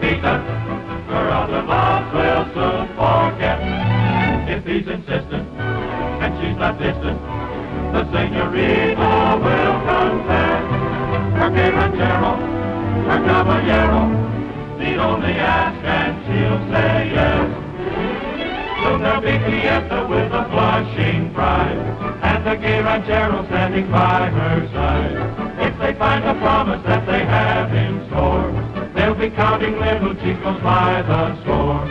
señorita, her other loves will soon forget. If he's insistent and she's not distant, the señorita will confess. Her que ranchero, her caballero, need only ask and she'll say yes. Soon there'll be fiesta with a blushing bride, and the gay ranchero standing by her side. If they find the promise that they have in store, they'll be counting little chicos by the score.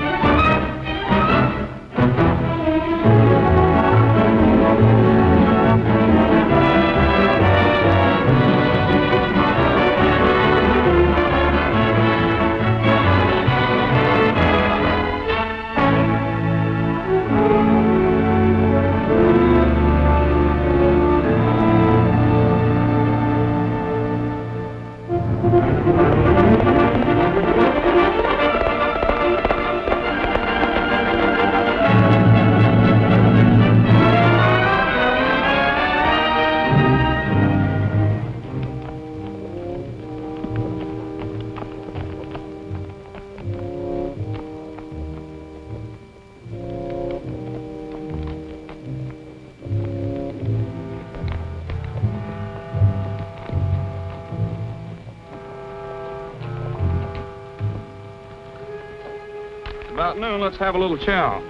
About noon, let's have a little chow.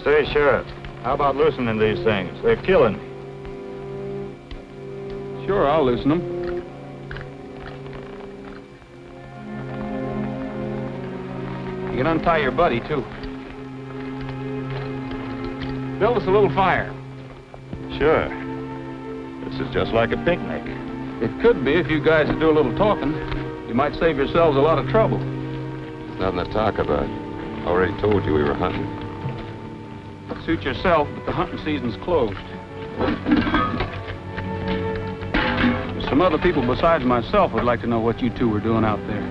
Say, Sheriff, how about loosening these things? They're killing me. Sure, I'll loosen them. You can untie your buddy, too. Build us a little fire. Sure. This is just like a picnic. It could be if you guys would do a little talking. You might save yourselves a lot of trouble. Nothing to talk about. Already told you we were hunting. Suit yourself, but the hunting season's closed. Some other people besides myself would like to know what you two were doing out there.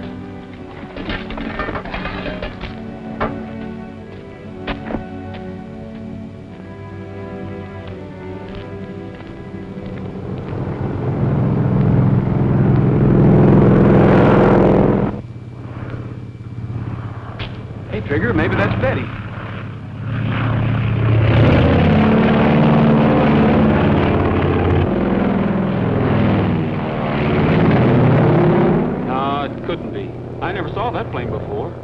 Hey, Trigger, maybe that's Betty. Couldn't be. I never saw that plane before.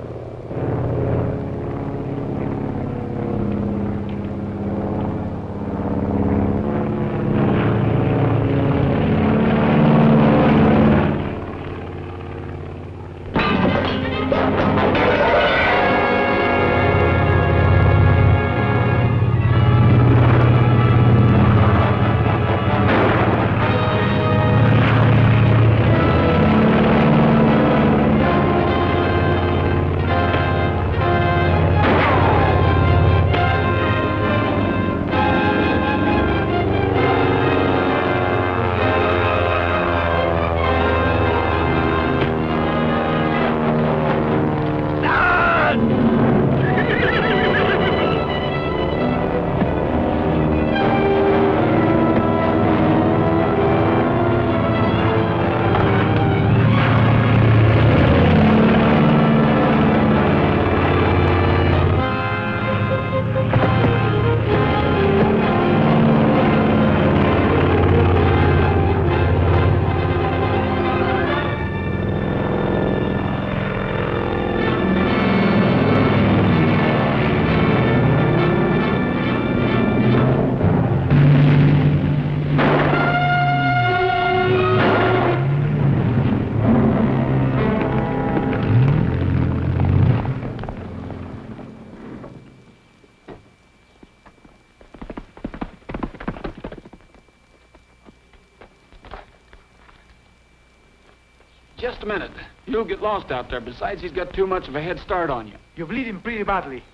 Just a minute. You'll get lost out there. Besides, he's got too much of a head start on you. You're bleeding pretty badly.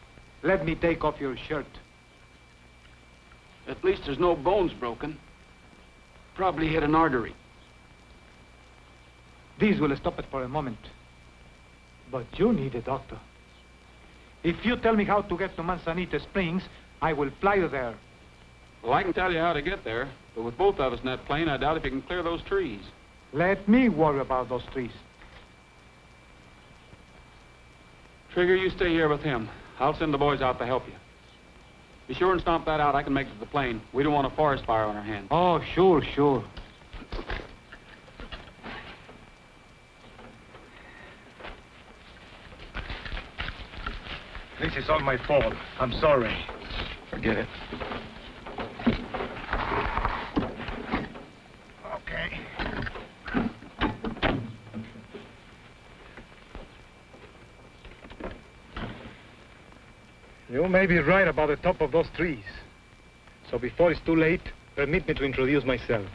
Let me take off your shirt. At least there's no bones broken. Probably hit an artery. These will stop it for a moment. But you need a doctor. If you tell me how to get to Manzanita Springs, I will fly you there. Well, I can tell you how to get there, but with both of us in that plane, I doubt if you can clear those trees. Let me worry about those trees. Trigger, you stay here with him. I'll send the boys out to help you. Be sure and stomp that out. I can make it to the plane. We don't want a forest fire on our hands. Oh, sure. This is all my fault. I'm sorry. Forget it. Okay. You may be right about the top of those trees. So before it's too late, permit me to introduce myself.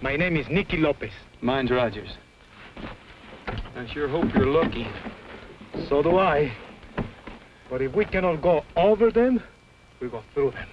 My name is Nicky Lopez. Mine's Rogers. I sure hope you're lucky. So do I. But if we cannot go over them, we go through them.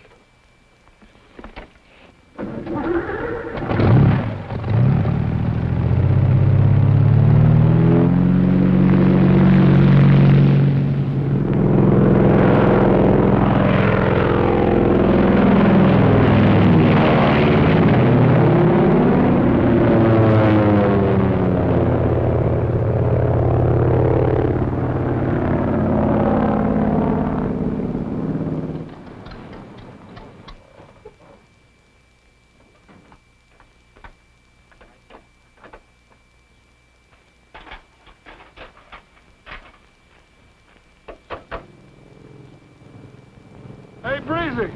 Hey, Breezy.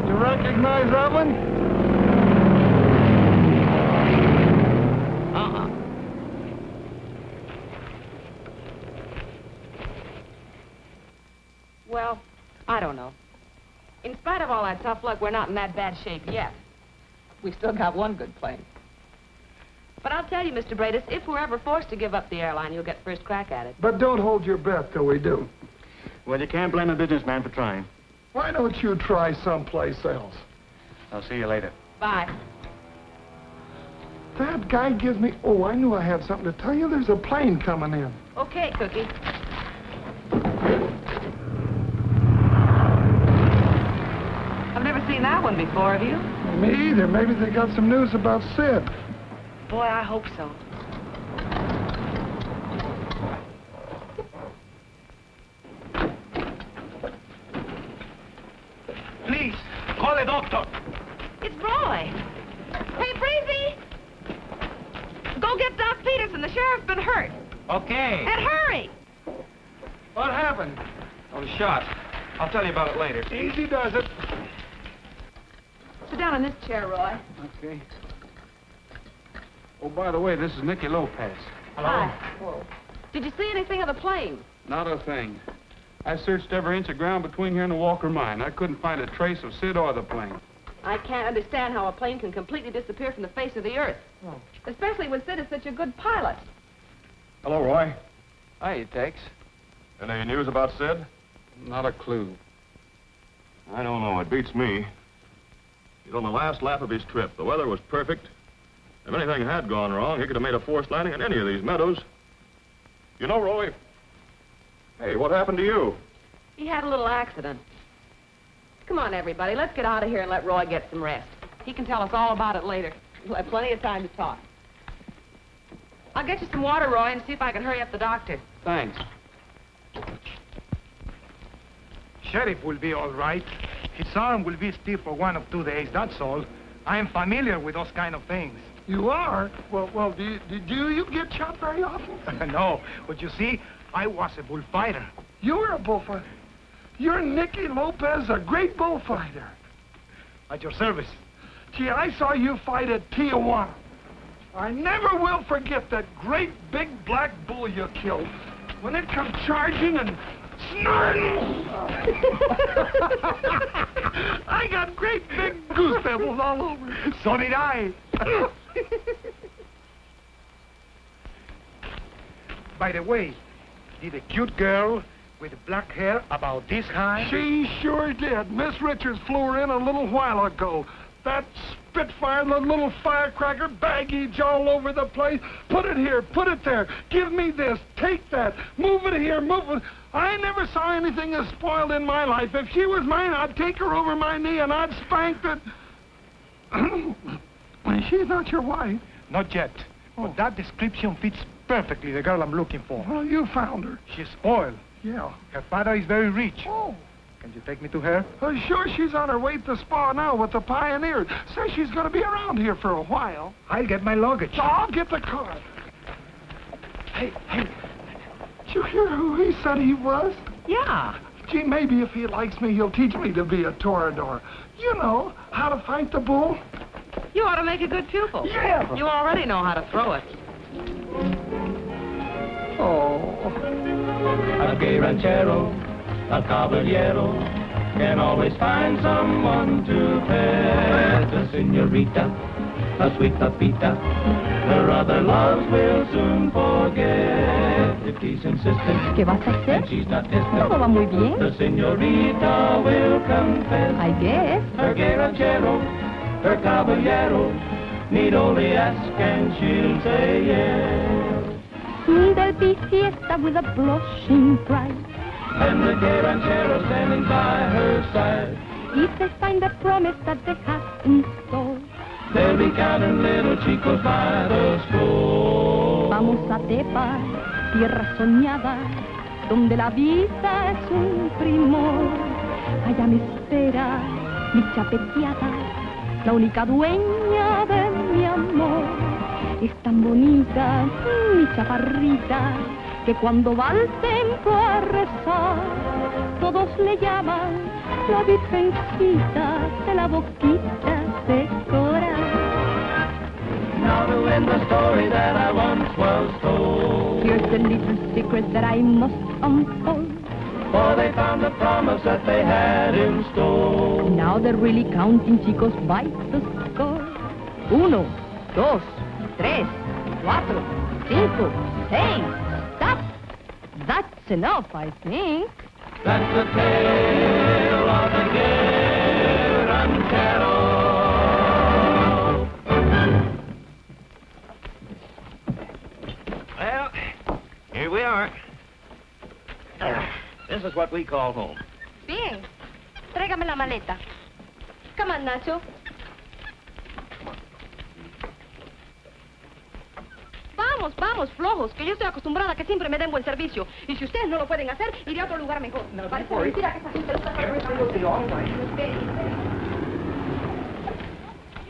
You recognize that one? Well, I don't know. In spite of all that tough luck, we're not in that bad shape yet. We've still got one good plane. But I'll tell you, Mr. Bradis, if we're ever forced to give up the airline, you'll get first crack at it. But don't hold your breath till we do. Well, you can't blame a businessman for trying. Why don't you try someplace else? I'll see you later. Bye. That guy gives me... Oh, I knew I had something to tell you. There's a plane coming in. Okay, Cookie. I've never seen that one before, have you? Me either. Maybe they got some news about Sid. Boy, I hope so. Please, call a doctor. It's Roy. Hey, Breezy! Go get Doc Peterson. The sheriff's been hurt. Okay. And hurry! What happened? I was shot. I'll tell you about it later. Easy does it. Sit down in this chair, Roy. Okay. Oh, by the way, this is Nicky Lopez. Hi. Did you see anything of the plane? Not a thing. I searched every inch of ground between here and the Walker mine. I couldn't find a trace of Sid or the plane. I can't understand how a plane can completely disappear from the face of the earth. Especially when Sid is such a good pilot. Hello, Roy. Hi, Tex. Any news about Sid? Not a clue. I don't know. It beats me. He's on the last lap of his trip. The weather was perfect. If anything had gone wrong, he could have made a forced landing in any of these meadows. You know, Roy... Hey, what happened to you? He had a little accident. Come on, everybody. Let's get out of here and let Roy get some rest. He can tell us all about it later. We'll have plenty of time to talk. I'll get you some water, Roy, and see if I can hurry up the doctor. Thanks. Sheriff will be all right. His arm will be stiff for 1 or 2 days, that's all. I am familiar with those kind of things. You are? Well, do you get shot very often? No, but you see, I was a bullfighter. You were a bullfighter. You're Nicky Lopez, a great bullfighter. At your service. Gee, I saw you fight at Tijuana. I never will forget that great big black bull you killed. When it come charging and snorting. I got great big goose pimples all over. So did I. By the way, did a cute girl with black hair about this high? She sure did. Miss Richards flew her in a little while ago. That Spitfire, the little firecracker, baggage all over the place. Put it here, put it there. Give me this, take that. Move it here, move it. I never saw anything as spoiled in my life. If she was mine, I'd take her over my knee and I'd spank it. She's not your wife. Not yet. But that description fits perfectly the girl I'm looking for. Well, you found her. She's spoiled. Yeah. Her father is very rich. Oh. Can you take me to her? Sure, she's on her way to the spa now with the pioneers. Says she's going to be around here for a while. I'll get my luggage. So I'll get the car. Hey, did you hear who he said he was? Yeah. Gee, maybe if he likes me, he'll teach me to be a toreador. You know, how to fight the bull. You ought to make a good pupil. Yeah. You already know how to throw it. Oh. A gay ranchero, a caballero, can always find someone to pet. A senorita, a sweet papita, her other loves will soon forget. If he's insistent, ¿Qué vas a hacer? and she's not distant, Todo va muy bien. the senorita will confess. I guess. Her gay ranchero, her caballero, need only ask and she'll say yes. There'll be fiesta with a blushing bride. And the gay ranchero standing by her side. If they find the promise that they have in store. They'll be counting little chicos by the score. Vamos a Tepa, tierra soñada, donde la vida es un primor. Allá me espera mi chapeteada, la única dueña de mi amor. Es tan bonita mi chaparrita, que cuando va al templo a rezar, todos le llaman la virgencita de la boquita de coral. Now to end the story that I once was told. Here's the little secret that I must unfold. For they found the promise that they had in store. Now they're really counting chicos by the score. 1, 2, 3, 4, 5, 6. Stop! That's enough, I think. That's the tale of the gay ranchero. Well, here we are. This is what we call home. Bien. Tráigame la maleta. Come on, Nacho. Vamos, vamos, flojos, que yo estoy acostumbrada a que siempre me den buen servicio. Y si ustedes no lo pueden hacer, iré a otro lugar mejor. Parece mentira que esta gente no está... Everything will be all right. Yo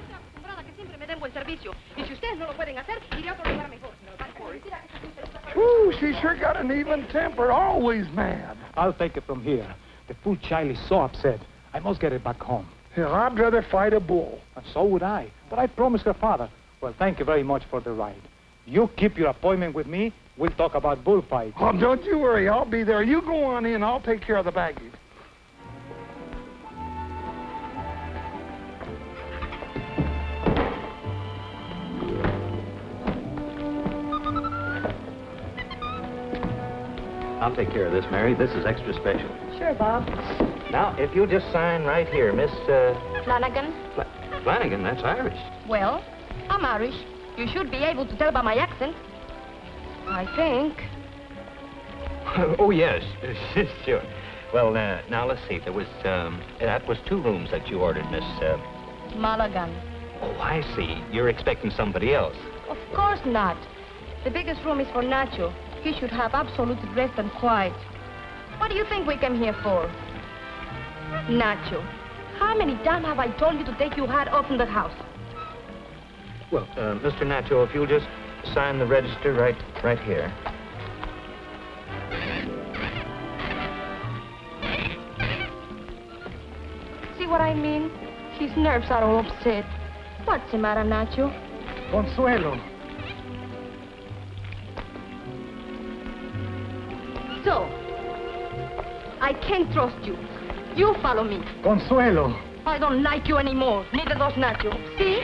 estoy acostumbrada a que siempre me den buen servicio. Y si ustedes no lo pueden hacer, iré a otro lugar mejor. Parece mentira que esta gente no está... Ooh, she sure got an even temper, always mad. I'll take it from here. The poor child is so upset. I must get it back home. Hell, I'd rather fight a bull. And so would I. But I promised her father. Well, thank you very much for the ride. You keep your appointment with me. We'll talk about bullfights. Oh, don't you worry. I'll be there. You go on in. I'll take care of the baggage. I'll take care of this, Mary. This is extra special. Sure, Bob. Now, if you'll just sign right here, Miss, Flanagan? Flanagan, that's Irish. Well, I'm Irish. You should be able to tell by my accent. I think. Oh, yes. Sure. Well, now, let's see. There was, that was 2 rooms that you ordered, Miss, Mulligan. Oh, I see. You're expecting somebody else. Of course not. The biggest room is for Nacho. He should have absolute rest and quiet. What do you think we came here for? Nacho, how many times have I told you to take your hat off in the house? Well, Mr. Nacho, if you'll just sign the register right here. See what I mean? His nerves are all upset. What's the matter, Nacho? Consuelo. So, I can't trust you. You follow me. Consuelo. I don't like you anymore. Neither does Nacho. See?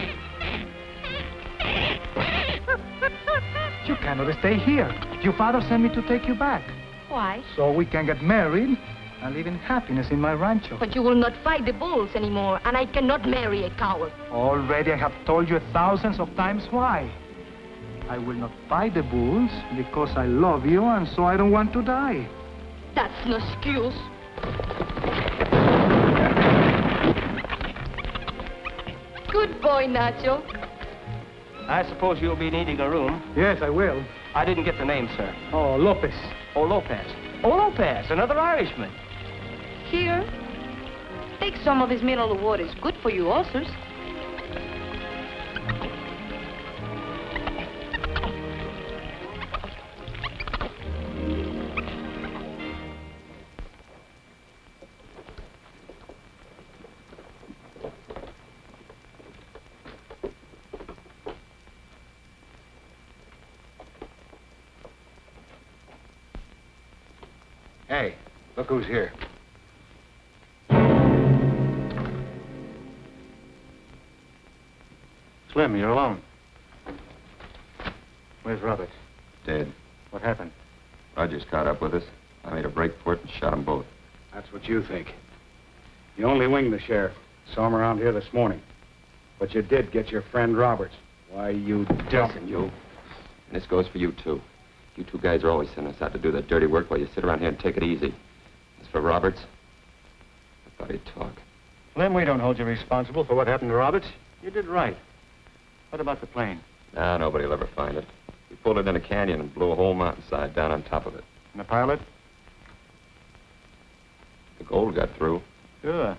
You cannot stay here. Your father sent me to take you back. Why? So we can get married and live in happiness in my rancho. But you will not fight the bulls anymore, and I cannot marry a coward. Already I have told you thousands of times why. I will not fight the bulls because I love you and so I don't want to die. That's no excuse. Good boy, Nacho. I suppose you'll be needing a room. Yes, I will. I didn't get the name, sir. Oh, Lopez. Oh, Lopez. Oh, Lopez, another Irishman. Here. Take some of this mineral water. It's good for your ulcers. Hey, look who's here. Slim, you're alone. Where's Roberts? Dead. What happened? Rogers caught up with us. I made a break for it and shot them both. That's what you think. You only winged the sheriff. Saw him around here this morning. But you did get your friend Roberts. Why, you Listen, you. And this goes for you, too. You two guys are always sending us out to do the dirty work while you sit around here and take it easy. As for Roberts, I thought he'd talk. Slim, we don't hold you responsible for what happened to Roberts. You did right. What about the plane? Nah, nobody will ever find it. We pulled it in a canyon and blew a whole mountainside down on top of it. And the pilot? The gold got through. Sure.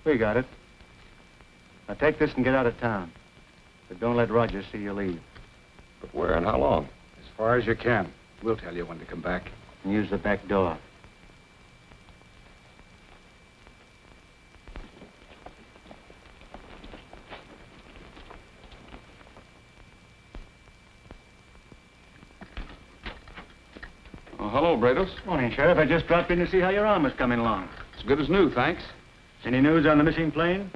We got it. Now take this and get out of town. But don't let Rogers see you leave. But where and how long? as far as you can. We'll tell you when to come back. And use the back door. Oh, hello, Brados. Morning, Sheriff. I just dropped in to see how your arm was coming along. It's good as new, thanks. Any news on the missing plane?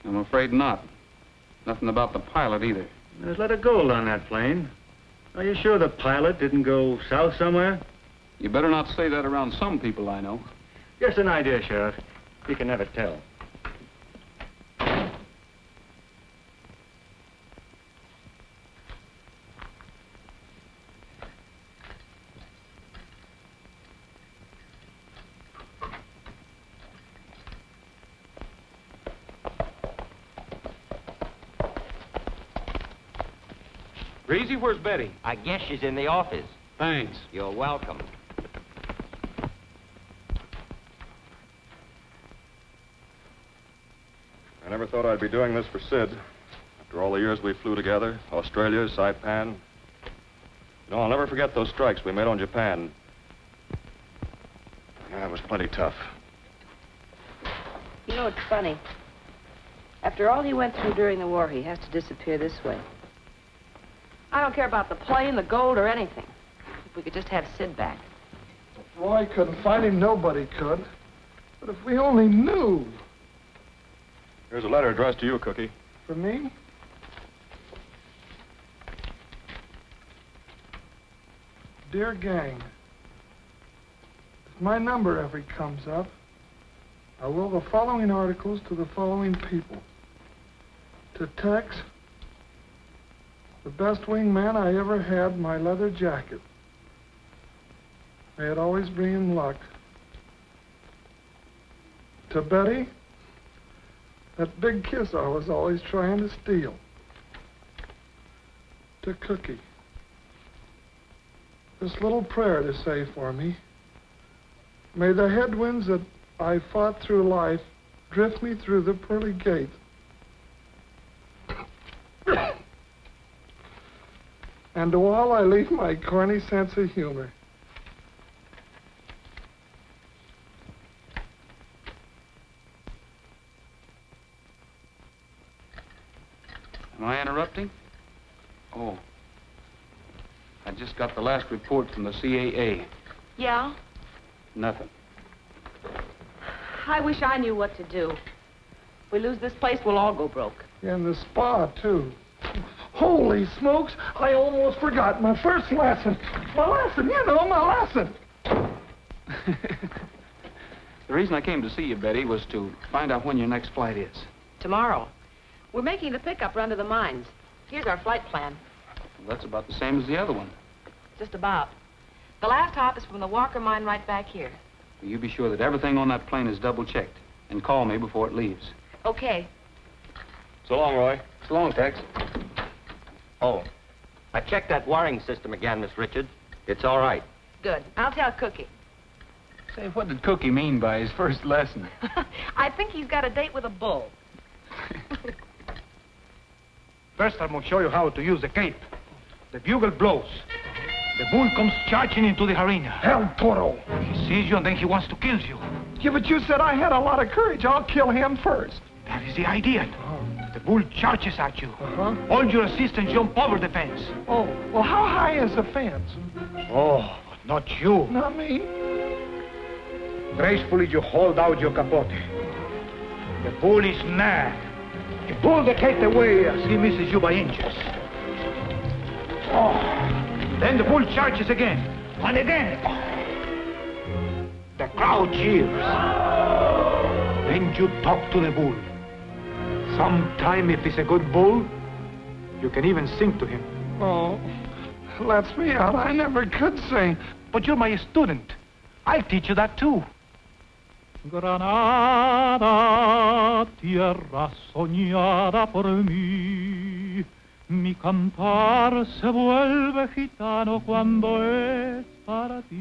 I'm afraid not. Nothing about the pilot either. There's a lot of gold on that plane. Are you sure the pilot didn't go south somewhere? You better not say that around some people I know. Just an idea, Sheriff. You can never tell. Breezy, where's Betty? I guess she's in the office. Thanks. You're welcome. I never thought I'd be doing this for Sid. After all the years we flew together, Australia, Saipan. You know, I'll never forget those strikes we made on Japan. Yeah, it was plenty tough. You know, it's funny. After all he went through during the war, he has to disappear this way. I don't care about the plane, the gold, or anything. If we could just have Sid back. If Roy couldn't find him, nobody could. But if we only knew. Here's a letter addressed to you, Cookie. For me? Dear gang, if my number ever comes up, I will the following articles to the following people. To Tex, the best wingman I ever had, my leather jacket. May it always bring him luck. To Betty, that big kiss I was always trying to steal. To Cookie, this little prayer to say for me. May the headwinds that I fought through life drift me through the pearly gate. And to all I leave my corny sense of humor. Am I interrupting? Oh. I just got the last report from the CAA. Yeah? Nothing. I wish I knew what to do. If we lose this place, we'll all go broke. Yeah, and the spa, too. Holy smokes, I almost forgot my first lesson. My lesson, my lesson. The reason I came to see you, Betty, was to find out when your next flight is. Tomorrow. We're making the pickup run to the mines. Here's our flight plan. Well, that's about the same as the other one. Just about. The last hop is from the Walker mine right back here. Will you be sure that everything on that plane is double-checked? And call me before it leaves. Okay. So long, Roy. So long, Tex. Oh, I checked that wiring system again, Miss Richards. It's all right. Good. I'll tell Cookie. Say, what did Cookie mean by his first lesson? I think he's got a date with a bull. First, I'm going to show you how to use the cape. The bugle blows. The bull comes charging into the arena. El Toro. He sees you and then he wants to kill you. Yeah, but you said I had a lot of courage. I'll kill him first. That is the idea. The bull charges at you. All your assistants jump over the fence. Oh, well, how high is the fence? Oh, but not you. Not me. Gracefully, you hold out your capote. The bull is mad. You pull the cape away as he misses you by inches. Oh, then the bull charges again, and again. The crowd cheers. Then you talk to the bull. Sometime, if he's a good bull, you can even sing to him. Oh, lets me out. I never could sing. But you're my student. I'll teach you that, too. Granada, tierra soñada por mí, mi cantar se vuelve gitano cuando es para ti.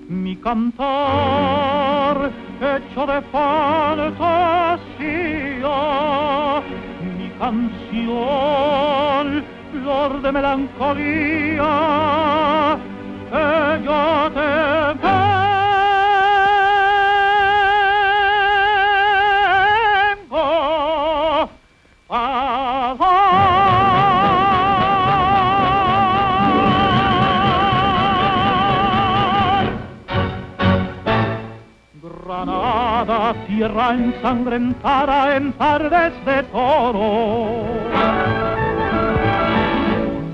Mi cantar hecho de fantasía, mi canción, flor de melancolía, que yo te Granada, tierra ensangrentada en tardes de toro,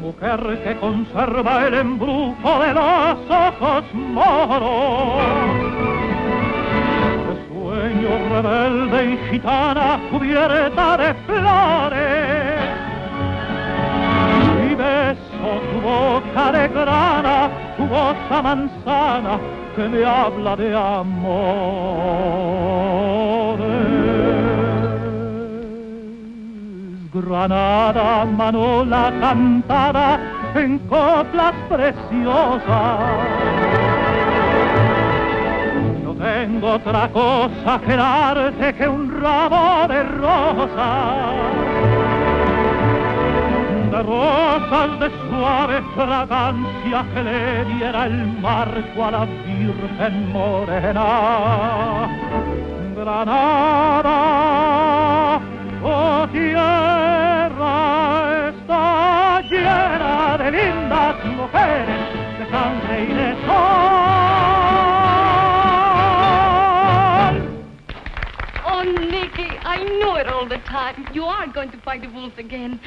mujer que conserva el embrujo de los ojos moros, de sueño rebelde y gitana cubierta de flores, y beso tu boca de grana, tu voz a manzana, que me habla de amores. Granada, manola cantada en coplas preciosas. No tengo otra cosa que darte que un ramo de rosas. De rosas de suave fragancia que le diera el marco a la Virgen morena. Granada, oh tierra, está llena de lindas mujeres, de sangre y de sol. Oh, Nicky, I knew it all the time. You are going to fight the wolves again.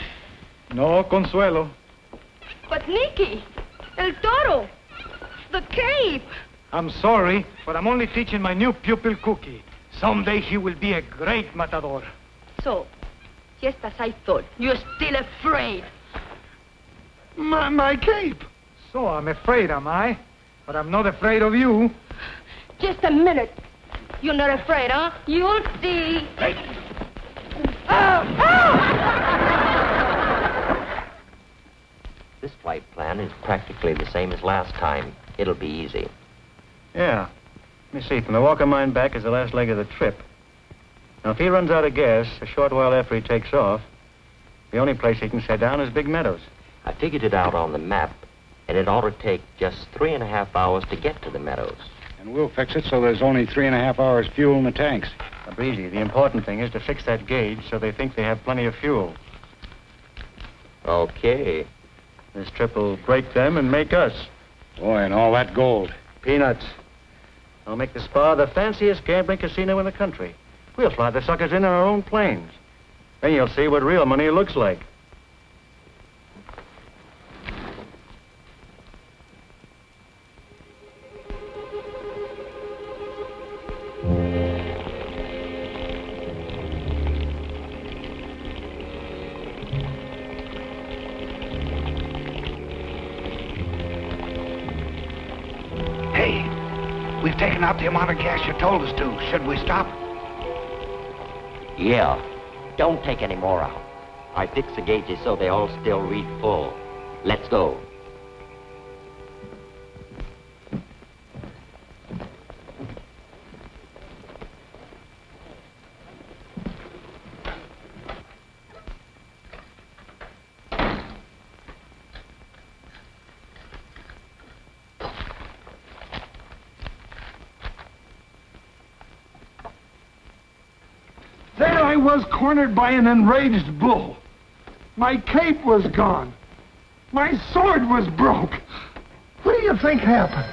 No, Consuelo. But Nicky, El Toro, the cape. I'm sorry, but I'm only teaching my new pupil, Cookie. Someday he will be a great matador. So, just as I thought, you're still afraid. My cape. So I'm afraid, am I? But I'm not afraid of you. Just a minute. You're not afraid, huh? You'll see. Hey. This flight plan is practically the same as last time. It'll be easy. Yeah. Let me see. From the Walker mine back is the last leg of the trip. Now, if he runs out of gas a short while after he takes off, the only place he can set down is Big Meadows. I figured it out on the map, and it ought to take just 3.5 hours to get to the Meadows. And we'll fix it so there's only 3.5 hours fuel in the tanks. Now, Breezy, the important thing is to fix that gauge so they think they have plenty of fuel. Okay. This trip will break them and make us. Boy, and all that gold. Peanuts. I'll make the Spa the fanciest gambling casino in the country. We'll fly the suckers in our own planes. Then you'll see what real money looks like. Hey, we've taken out the amount of gas you told us to. Should we stop? Yeah. Don't take any more out. I fix the gauges so they all still read full. Let's go. There I was cornered by an enraged bull. My cape was gone. My sword was broke. What do you think happened?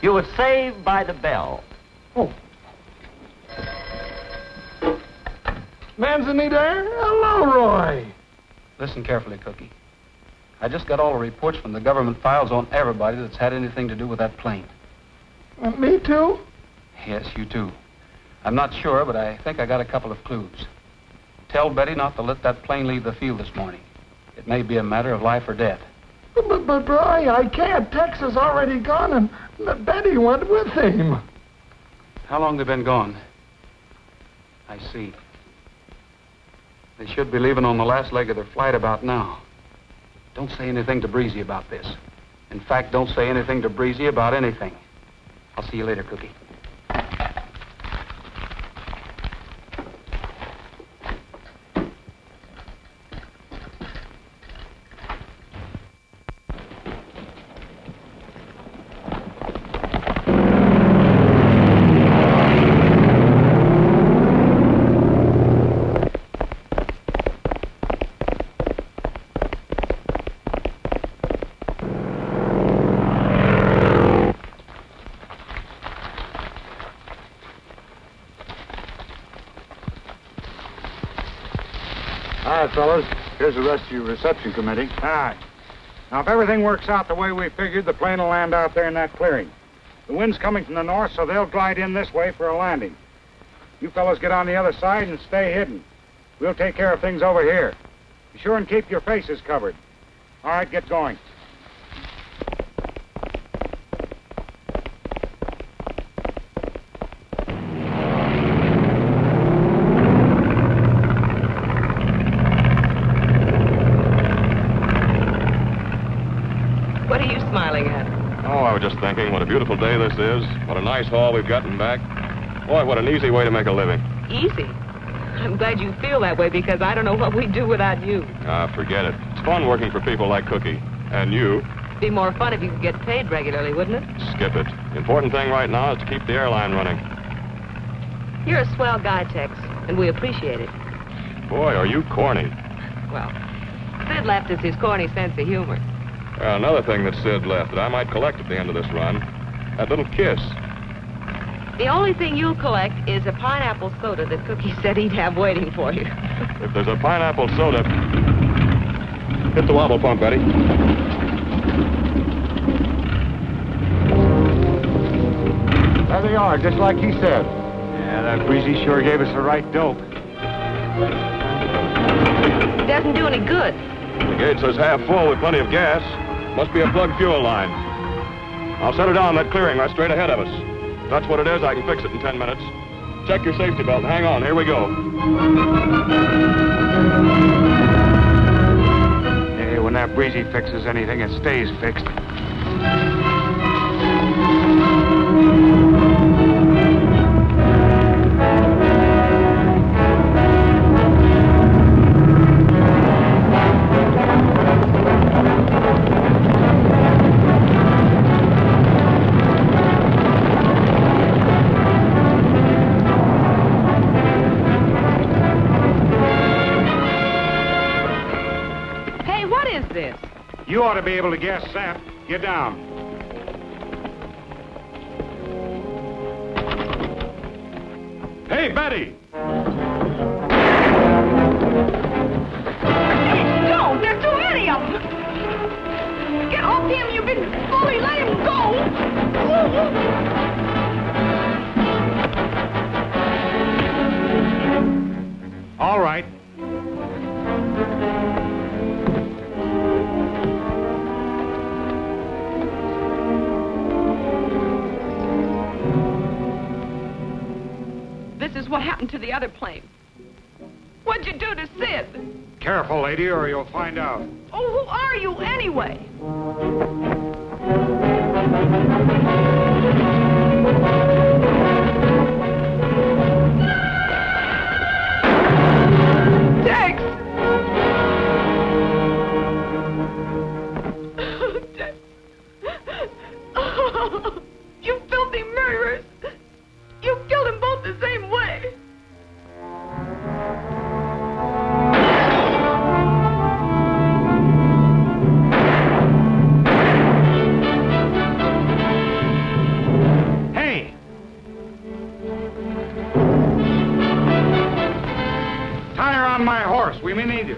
You were saved by the bell. Oh. Manzanita, hello, Roy. Listen carefully, Cookie. I just got all the reports from the government files on everybody that's had anything to do with that plane. Me too? Yes, you too. I'm not sure, but I think I got a couple of clues. Tell Betty not to let that plane leave the field this morning. It may be a matter of life or death. But Roy, I can't. Tex is already gone, and Betty went with him. How long they been gone? I see. They should be leaving on the last leg of their flight about now. Don't say anything to Breezy about this. In fact, don't say anything to Breezy about anything. I'll see you later, Cookie. All right, fellas. Here's the rest of your reception committee. All right. Now, if everything works out the way we figured, the plane will land out there in that clearing. The wind's coming from the north, so they'll glide in this way for a landing. You fellas get on the other side and stay hidden. We'll take care of things over here. Be sure and keep your faces covered. All right, get going. I was just thinking, what a beautiful day this is. What a nice haul we've gotten back. Boy, what an easy way to make a living. Easy? I'm glad you feel that way because I don't know what we'd do without you. Ah, forget it. It's fun working for people like Cookie. And you. It'd be more fun if you could get paid regularly, wouldn't it? Skip it. The important thing right now is to keep the airline running. You're a swell guy, Tex, and we appreciate it. Boy, are you corny. Well, Sid left us his corny sense of humor. Well, another thing that Sid left that I might collect at the end of this run, that little kiss. The only thing you'll collect is a pineapple soda that Cookie said he'd have waiting for you. If there's a pineapple soda... Hit the wobble pump, Betty. There they are, just like he said. Yeah, that Breezy sure gave us the right dope. It doesn't do any good. The gauge says half full with plenty of gas. Must be a plugged fuel line. I'll set her down that clearing right straight ahead of us. If that's what it is, I can fix it in 10 minutes. Check your safety belt. Hang on, here we go. Hey, when that Breezy fixes anything, it stays fixed. You ought to be able to guess that. Get down. Hey, Betty! Hey, don't! There's too many of them! Get off him, you big bully! Let him go! All right. This is what happened to the other plane. What What'd you do to Sid? Careful, lady, or you'll find out. Oh, who are you anyway? Tex! Tex! Oh, you filthy murderers! You killed them both the same way! Hey! Tie her on my horse. We may need you.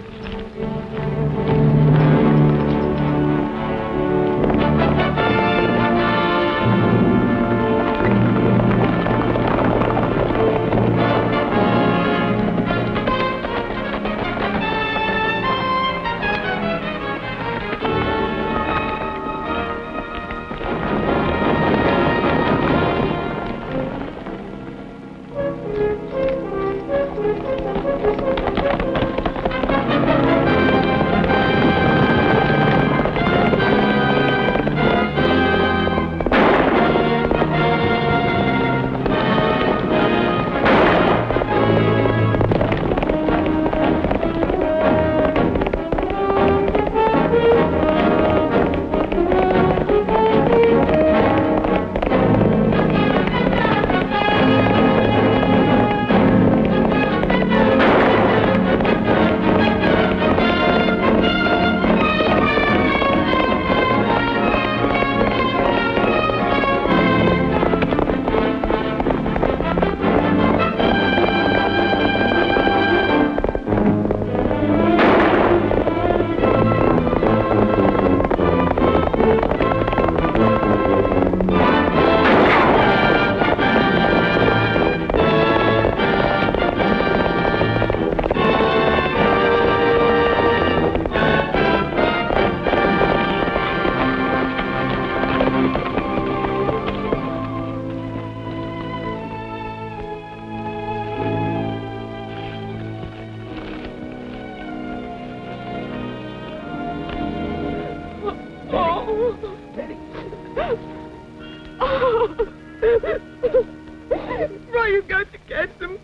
Roy, you got to catch them.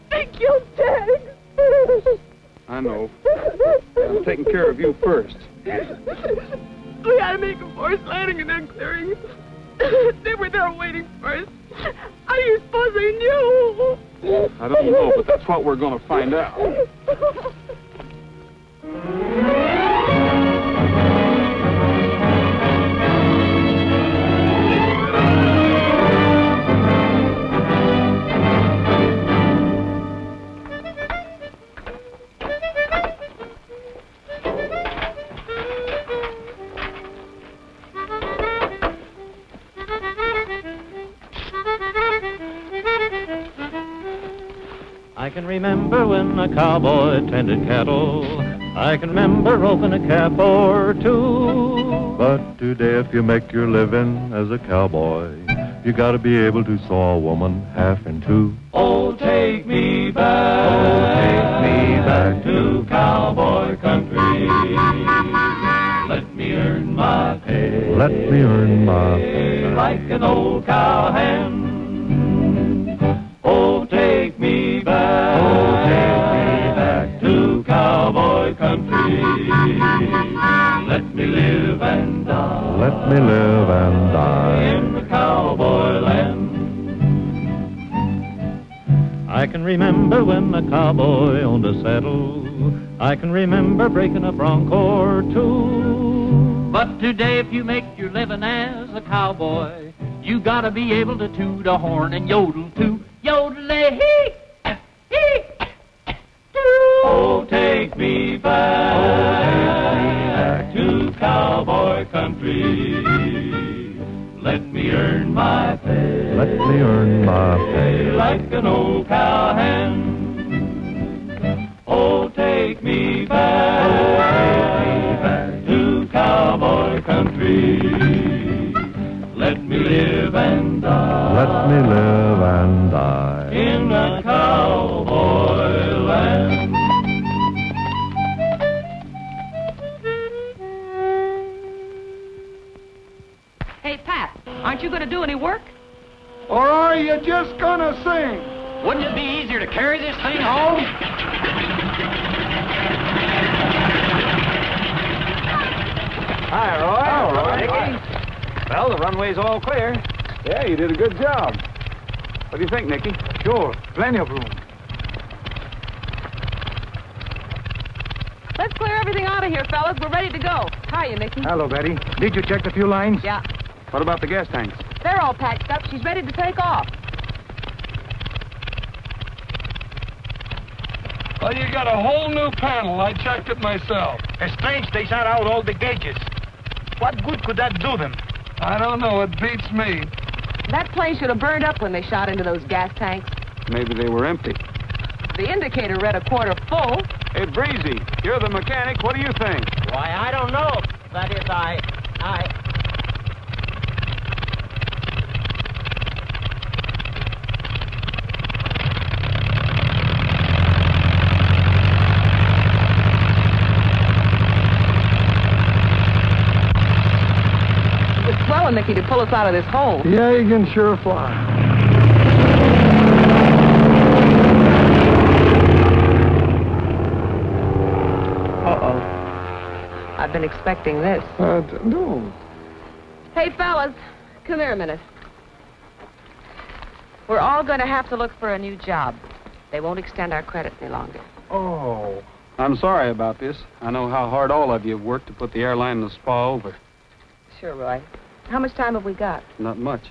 They killed Tex. I know. I'm taking care of you first. We had to make a forced landing in that clearing. They were there waiting for us. How do you suppose they knew? I don't know, but that's what we're going to find out. I can remember when a cowboy tended cattle. I can remember roping a calf or two. But today, if you make your living as a cowboy, you gotta be able to saw a woman half in two. Oh, take me back. Oh, take me back to cowboy country. Let me earn my pay. Let me earn my pay. Like an old cowhand. Oh, take me back. Oh, take me back to cowboy country. Let me live and die. Let me live and die in the cowboy land. I can remember when the cowboy owned a saddle. I can remember breaking a bronco or two. But today, if you make your living as a cowboy, you gotta be able to toot a horn and yodel too. Yodel-a-hee, hee, doo. Oh, take me back to cowboy country. Let me earn my pay. Let me earn my pay. Like an old cowhand. Oh, take me back to cowboy country. Let me live and die. Let me live and die in a cowboy land. Aren't you going to do any work? Or are you just gonna sing? Wouldn't it be easier to carry this thing home? Hi, Roy. Hello, Roy. Nicky. Well, the runway's all clear. Yeah, you did a good job. What do you think, Nicky? Sure, plenty of room. Let's clear everything out of here, fellas. We're ready to go. Hiya, Mickey. Hello, Betty. Did you check the fuel lines? Yeah. What about the gas tanks? They're all patched up. She's ready to take off. Well, you got a whole new panel. I checked it myself. It's strange they shot out all the gauges. What good could that do them? I don't know. It beats me. That plane should have burned up when they shot into those gas tanks. Maybe they were empty. The indicator read a quarter full. Hey, Breezy, you're the mechanic. What do you think? Why, I don't know. That is, I... It's swelling, Mickey, to pull us out of this hole. Yeah, you can sure fly. Uh-oh. I've been expecting this. No. Hey, fellas, come here a minute. We're all going to have to look for a new job. They won't extend our credit any longer. Oh. I'm sorry about this. I know how hard all of you have worked to put the airline and the spa over. Sure, Roy. How much time have we got? Not much.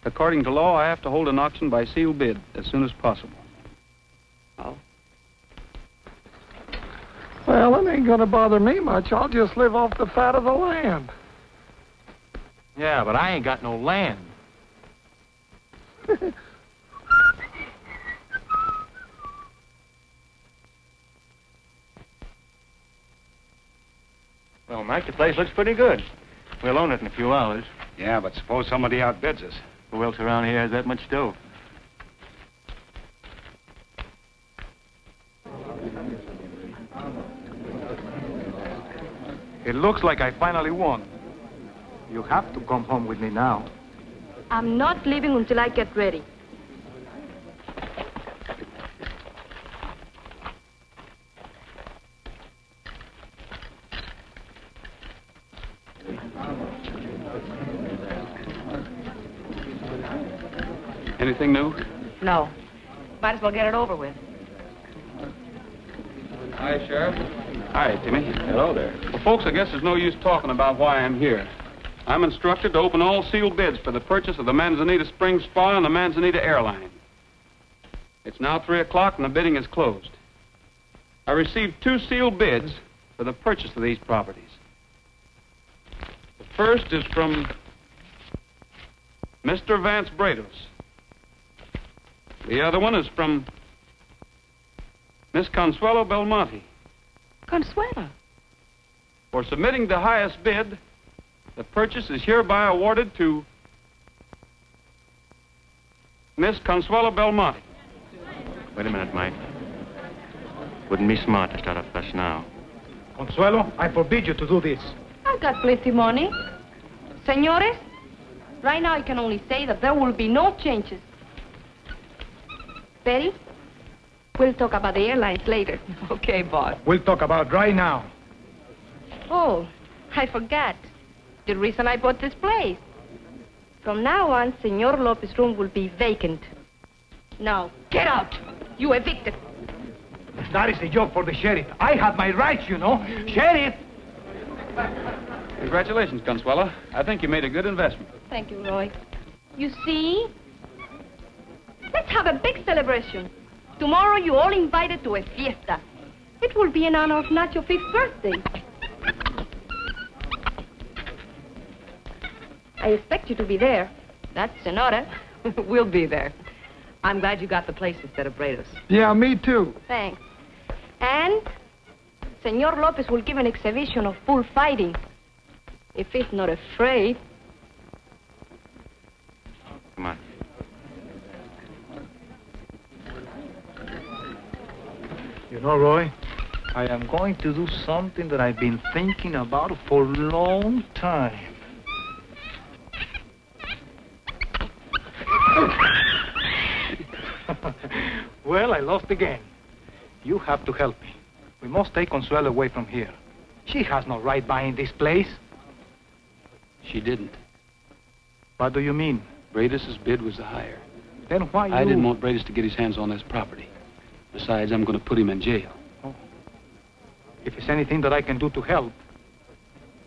According to law, I have to hold an auction by sealed bid as soon as possible. Oh. Well, it ain't gonna bother me much. I'll just live off the fat of the land. Yeah, but I ain't got no land. Well, Mike, the place looks pretty good. We'll own it in a few hours. Yeah, but suppose somebody outbids us. Who else around here has that much dough? It looks like I finally won. You have to come home with me now. I'm not leaving until I get ready. Anything new? No. Might as well get it over with. Hi, Sheriff. Hi, Timmy. Hello there. Well, folks, I guess there's no use talking about why I'm here. I'm instructed to open all sealed bids for the purchase of the Manzanita Springs Spa and the Manzanita Airline. It's now 3 o'clock and the bidding is closed. I received 2 sealed bids for the purchase of these properties. The first is from Mr. Vance Brados. The other one is from Miss Consuelo Belmonte. Consuelo? For submitting the highest bid, the purchase is hereby awarded to Miss Consuelo Belmonte. Wait a minute, Mike. Wouldn't be smart to start a fuss now. Consuelo, I forbid you to do this. I've got plenty money. Senores, right now I can only say that there will be no changes. Betty, we'll talk about the airlines later. Okay, boss. We'll talk about right now. Oh, I forgot. The reason I bought this place. From now on, Senor Lopez's room will be vacant. Now, get out! You evicted. That is a job for the sheriff. I have my rights, you know. Sheriff! Congratulations, Consuelo. I think you made a good investment. Thank you, Roy. You see? Let's have a big celebration. Tomorrow you're all invited to a fiesta. It will be in honor of Nacho's 5th birthday. I expect you to be there. That's an order. We'll be there. I'm glad you got the place instead of Brados. Yeah, me too. Thanks. And Senor Lopez will give an exhibition of bull fighting. If he's not afraid. Come on. You know, Roy, I am going to do something that I've been thinking about for a long time. Well, I lost again. You have to help me. We must take Consuelo away from here. She has no right buying this place. She didn't. What do you mean? Bradus' bid was the higher. Then why you... I didn't want Bradus to get his hands on this property. Besides, I'm going to put him in jail. Oh. If there's anything that I can do to help...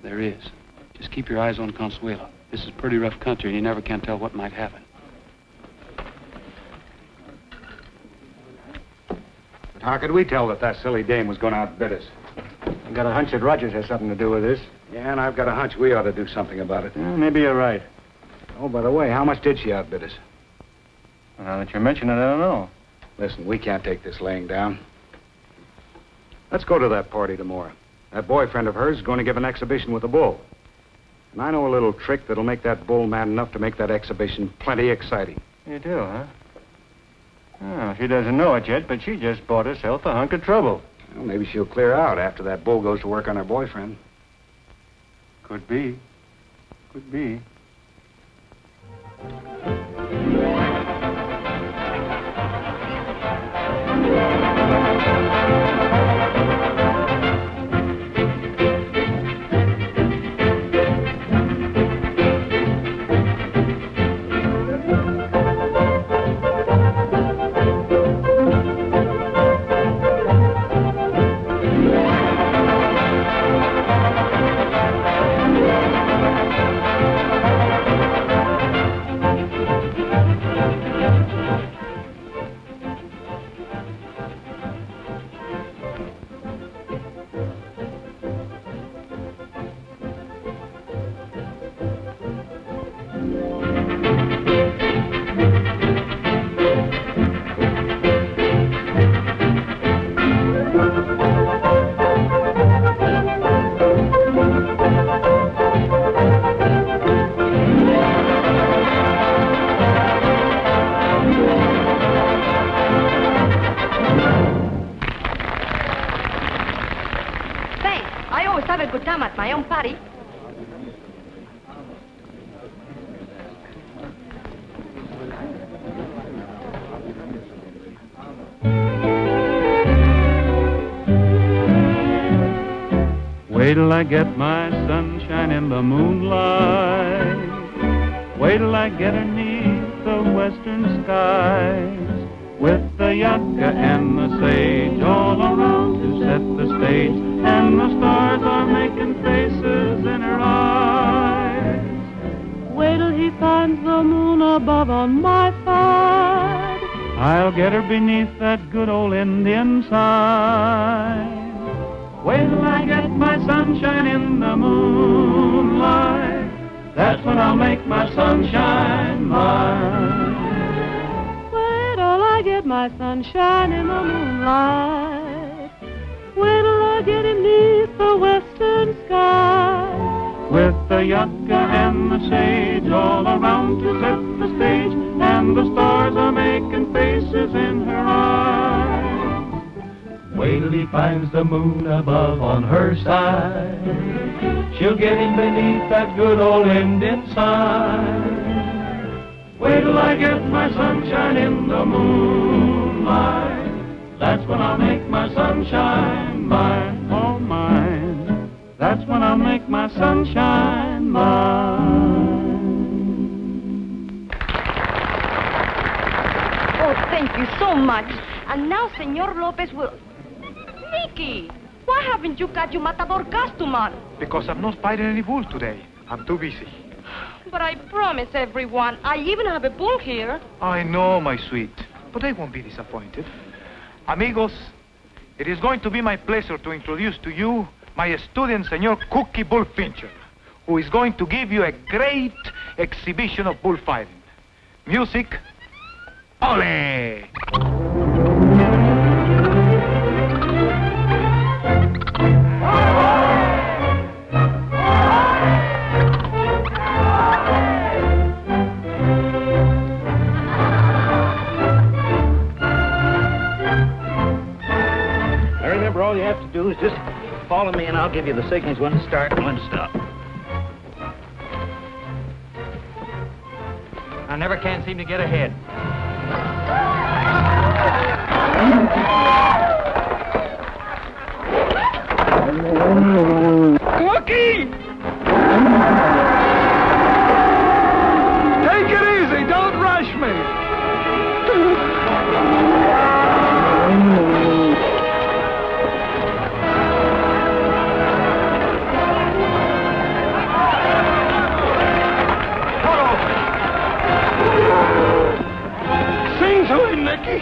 There is. Just keep your eyes on Consuelo. This is pretty rough country, and you never can tell what might happen. But how could we tell that silly dame was going to outbid us? I got a hunch that Rogers has something to do with this. Yeah, and I've got a hunch we ought to do something about it. Maybe you're right. Oh, by the way, how much did she outbid us? Now that you mention it, I don't know. Listen, we can't take this laying down. Let's go to that party tomorrow. That boyfriend of hers is going to give an exhibition with a bull. And I know a little trick that'll make that bull mad enough to make that exhibition plenty exciting. You do, huh? Oh, she doesn't know it yet, but she just bought herself a hunk of trouble. Well, maybe she'll clear out after that bull goes to work on her boyfriend. Could be. Could be. At my own party. Wait till I get my sunshine in the moonlight. Wait till I get underneath the western skies, with the yucca and the sage all around to set the stage, and the stars are making faces in her eyes. Wait till he finds the moon above on my side. I'll get her beneath that good old Indian sign. Wait till I get my sunshine in the moonlight. That's when I'll make my sunshine mine. Wait till I get my sunshine in the moonlight. Wait till I get him neath the western sky, with the yucca and the sage all around to set the stage, and the stars are making faces in her eyes. Wait till he finds the moon above on her side. She'll get him beneath that good old Indian sign. Wait till I get my sunshine in the moonlight. That's when I'll make my sunshine mine, oh mine. That's when I'll make my sunshine mine. Oh, thank you so much. And now Senor Lopez will... Nicky, why haven't you got your matador costume on? Because I'm not fighting any bull today. I'm too busy. But I promise everyone, I even have a bull here. I know, my sweet, but I won't be disappointed. Amigos, it is going to be my pleasure to introduce to you my student, Senor Cookie Bullfincher, who is going to give you a great exhibition of bullfighting. Music, ole! All you have to do is just follow me, and I'll give you the signals when to start and when to stop. I never can seem to get ahead. Cookie! Take it easy. Don't rush me. Sing to him, Nicky.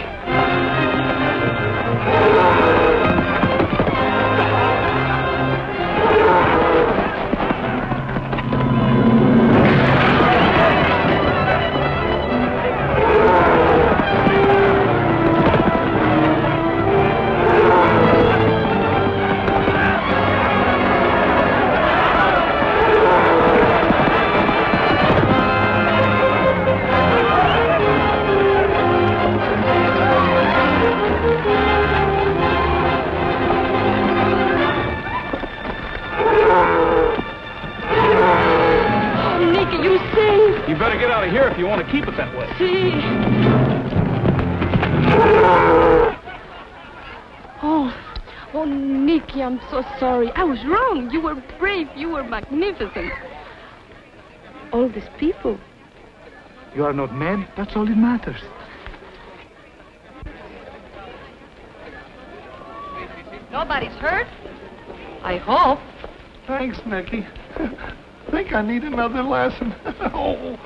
Nicky, you sing. You better get out of here if you want to keep it that way. See. Oh, Nicky, I'm so sorry. I was wrong. You were brave. You were magnificent. All these people. You are not mad. That's all that matters. Nobody's hurt? I hope. Thanks, Nicky. Think I need another lesson. Oh.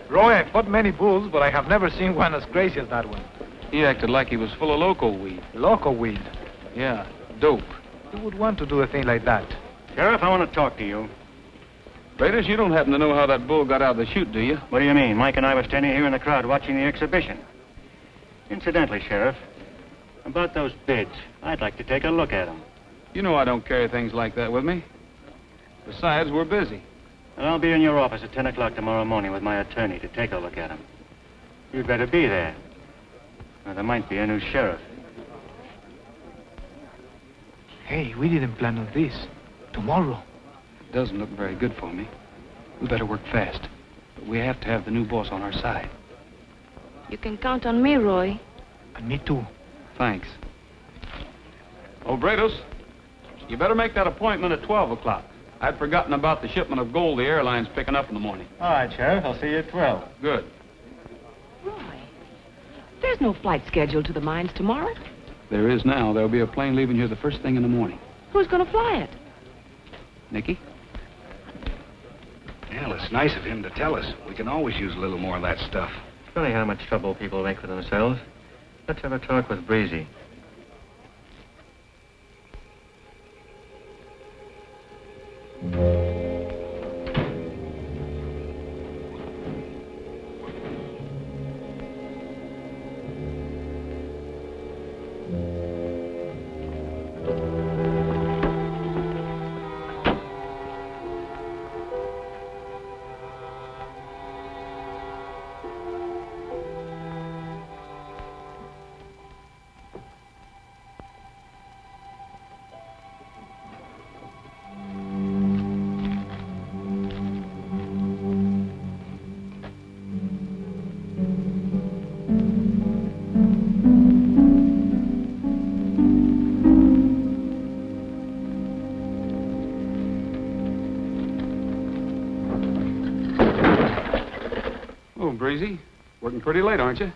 Roy, I've fought many bulls, but I have never seen one as crazy as that one. He acted like he was full of loco weed. Loco weed? Yeah, dope. Who would want to do a thing like that? Sheriff, I want to talk to you. Raiders, you don't happen to know how that bull got out of the chute, do you? What do you mean? Mike and I were standing here in the crowd watching the exhibition. Incidentally, Sheriff, about those bids, I'd like to take a look at them. You know I don't carry things like that with me. Besides, we're busy. And I'll be in your office at 10 o'clock tomorrow morning with my attorney to take a look at them. You'd better be there. Now, there might be a new sheriff. Hey, we didn't plan on this. Tomorrow. It doesn't look very good for me. We better work fast. But we have to have the new boss on our side. You can count on me, Roy. And me too. Thanks. Oh, Brados, you better make that appointment at 12 o'clock. I'd forgotten about the shipment of gold the airline's picking up in the morning. All right, Sheriff. I'll see you at 12. Good. Roy, there's no flight scheduled to the mines tomorrow. There is now. There'll be a plane leaving here the first thing in the morning. Who's going to fly it? Nicky? Well, it's nice of him to tell us. We can always use a little more of that stuff. Funny how much trouble people make for themselves. Let's have a talk with Breezy. Breezy, working pretty late, aren't you?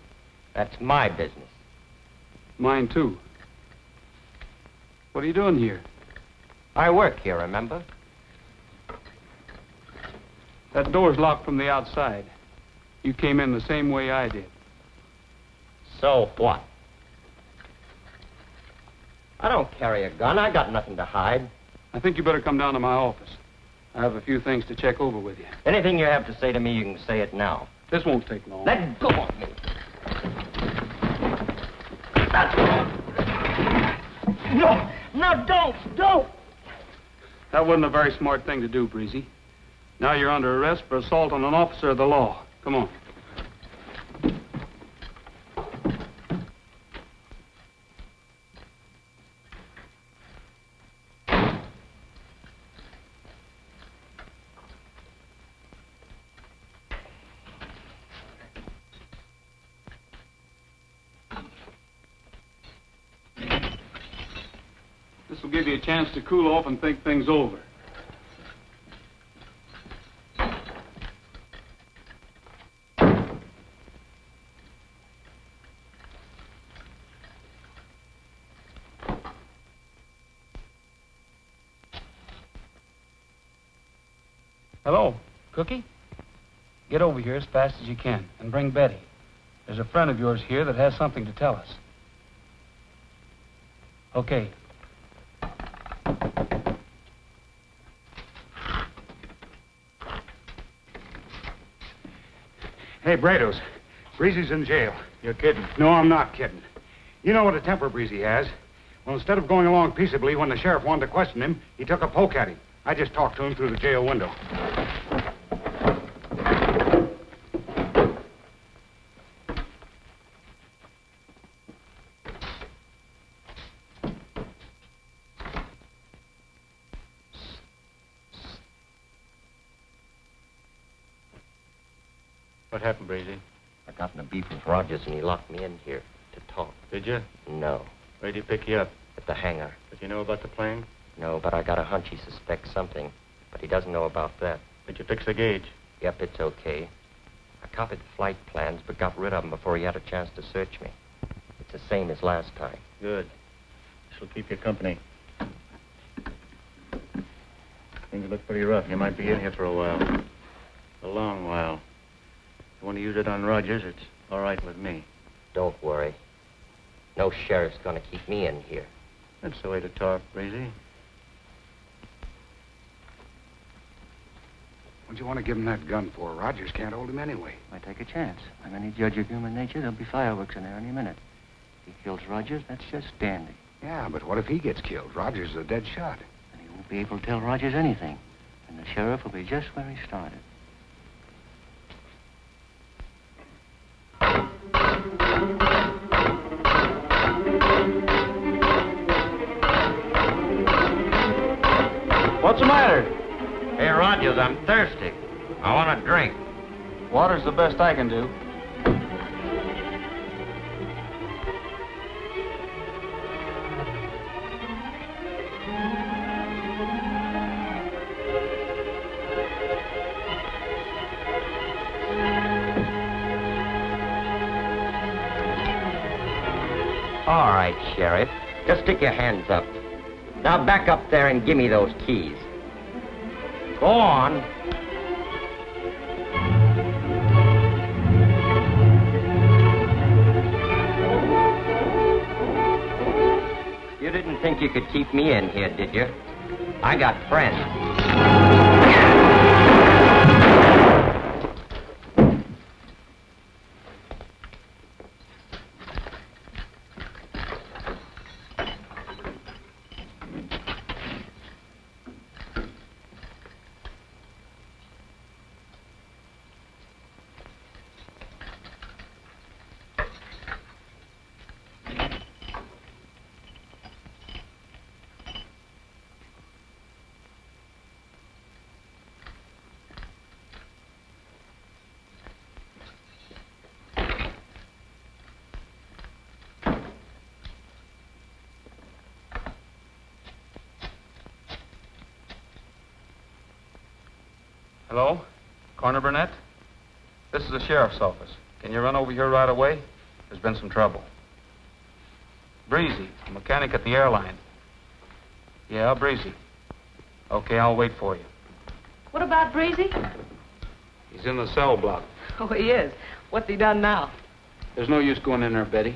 That's my business. Mine, too. What are you doing here? I work here, remember? That door's locked from the outside. You came in the same way I did. So what? I don't carry a gun. I got nothing to hide. I think you better come down to my office. I have a few things to check over with you. Anything you have to say to me, you can say it now. This won't take long. Let go of me. No! No, don't! That wasn't a very smart thing to do, Breezy. Now you're under arrest for assault on an officer of the law. Come on. will give you a chance to cool off and think things over. Hello, Cookie? Get over here as fast as you can and bring Betty. There's a friend of yours here that has something to tell us. Okay. Hey, Brados. Breezy's in jail. You're kidding. No, I'm not kidding. You know what a temper Breezy has. Well, instead of going along peaceably when the sheriff wanted to question him, he took a poke at him. I just talked to him through the jail window. What happened, Breezy? I got in a beef with Rogers, and he locked me in here to talk. Did you? No. Where'd he pick you up? At the hangar. Did you know about the plane? No, but I got a hunch he suspects something. But he doesn't know about that. Did you fix the gauge? Yep, it's okay. I copied the flight plans, but got rid of them before he had a chance to search me. It's the same as last time. Good. She'll keep you company. Things look pretty rough. You might be in here for a while. A long while. If you want to use it on Rogers, it's all right with me. Don't worry. No sheriff's gonna keep me in here. That's the way to talk, Breezy. What'd you want to give him that gun for? Rogers can't hold him anyway. I take a chance. I'm any judge of human nature, there'll be fireworks in there any minute. If he kills Rogers, that's just dandy. Yeah, but what if he gets killed? Rogers is a dead shot. And he won't be able to tell Rogers anything. And the sheriff will be just where he started. What's the matter? Hey, Rogers, I'm thirsty. I want a drink. Water's the best I can do. All right, Sheriff. Just stick your hands up. Now back up there and give me those keys. Go on. You didn't think you could keep me in here, did you? I got friends. Hello? Coroner Burnett? This is the sheriff's office. Can you run over here right away? There's been some trouble. Breezy, a mechanic at the airline. Yeah, Breezy. Okay, I'll wait for you. What about Breezy? He's in the cell block. Oh, he is. What's he done now? There's no use going in there, Betty.